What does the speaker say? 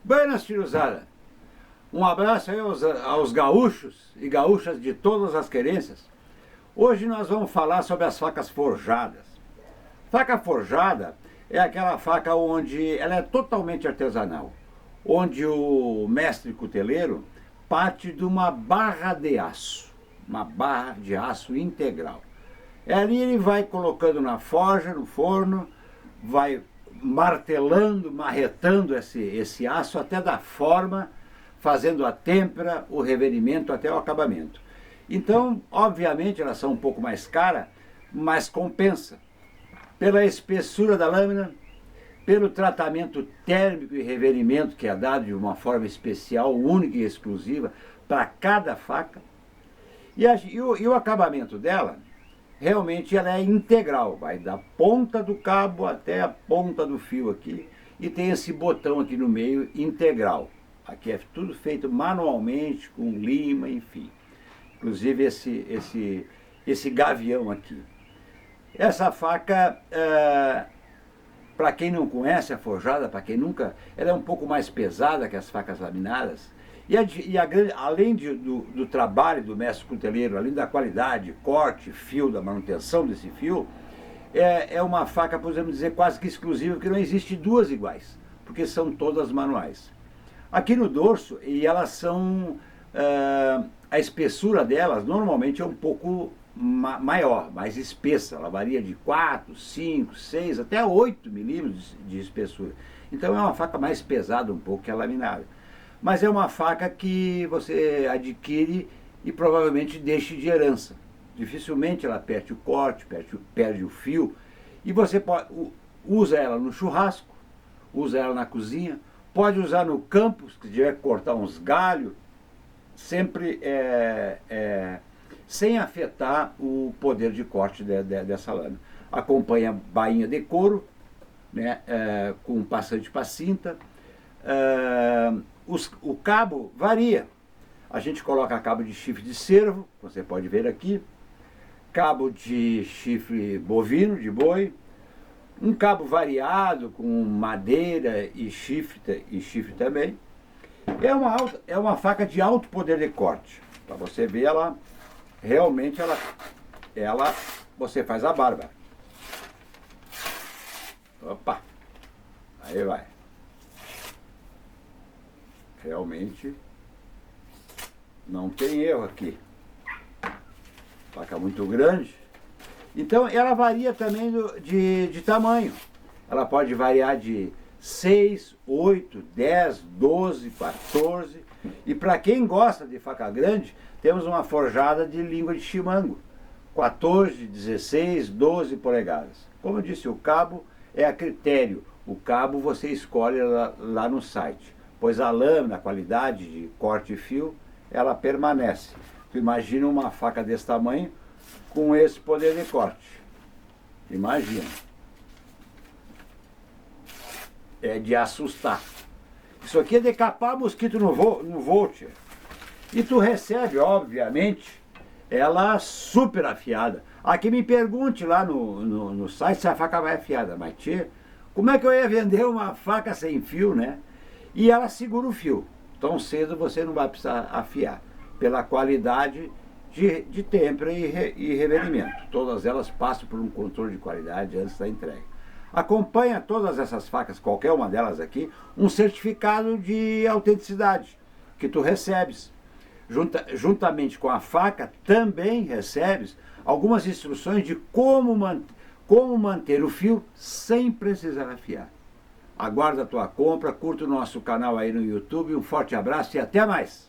Buenas, filhosada. Um abraço aí aos gaúchos e gaúchas de todas as querências. Hoje nós vamos falar sobre as facas forjadas. Faca forjada é aquela faca onde ela é totalmente artesanal, onde o mestre cuteleiro parte de uma barra de aço integral. Ali ele vai colocando na forja, no forno, vai martelando, marretando esse aço até dar forma, fazendo a têmpera, o reverimento até o acabamento. Então, obviamente, elas são um pouco mais caras, mas compensa. Pela espessura da lâmina, pelo tratamento térmico e reverimento que é dado de uma forma especial, única e exclusiva para cada faca. E o acabamento dela, realmente ela é integral, vai da ponta do cabo até a ponta do fio aqui, e tem esse botão aqui no meio integral. Aqui é tudo feito manualmente, com lima, enfim. Inclusive esse gavião aqui. Essa faca, para quem não conhece a forjada, para quem nunca, ela é um pouco mais pesada que as facas laminadas. Além do trabalho do mestre cuteleiro, além da qualidade, corte, fio, da manutenção desse fio, é uma faca, podemos dizer, quase que exclusiva, porque não existe duas iguais, porque são todas manuais. Aqui no dorso, e elas são, a espessura delas normalmente é um pouco maior, mais espessa, ela varia de 4, 5, 6, até 8 milímetros de espessura. Então é uma faca mais pesada um pouco que a laminada. Mas é uma faca que você adquire e provavelmente deixe de herança. Dificilmente ela perde o corte, perde o fio. E você usa ela no churrasco, usa ela na cozinha, pode usar no campo, se tiver que cortar uns galhos, sempre sem afetar o poder de corte dessa lâmina. Acompanha bainha de couro, né, com passante para cinta. O cabo varia. A gente coloca cabo de chifre de cervo, você pode ver aqui, cabo de chifre bovino, de boi, um cabo variado com madeira e chifre também. É uma faca de alto poder de corte. Para você ver, ela realmente você faz a barba. Opa! Aí vai. Realmente não tem erro aqui. Faca muito grande. Então ela varia também de tamanho. Ela pode variar de 6, 8, 10, 12, 14. E para quem gosta de faca grande, temos uma forjada de língua de chimango. 14, 16, 12 polegadas. Como eu disse, o cabo é a critério. O cabo você escolhe lá no site. Pois a lâmina, a qualidade de corte e fio, ela permanece. Tu imagina uma faca desse tamanho com esse poder de corte. Imagina. É de assustar. Isso aqui é de capar mosquito no Volt. E tu recebe, obviamente, ela super afiada. Aqui me pergunte lá no site se a faca vai afiada. Mas, tia, como é que eu ia vender uma faca sem fio, né? E ela segura o fio. Tão cedo você não vai precisar afiar. Pela qualidade de têmpera e reverimento. Todas elas passam por um controle de qualidade antes da entrega. Acompanha todas essas facas, qualquer uma delas aqui, um certificado de autenticidade que tu recebes. Juntamente com a faca, também recebes algumas instruções de como manter o fio sem precisar afiar. Aguarda a tua compra, curta o nosso canal aí no YouTube, um forte abraço e até mais!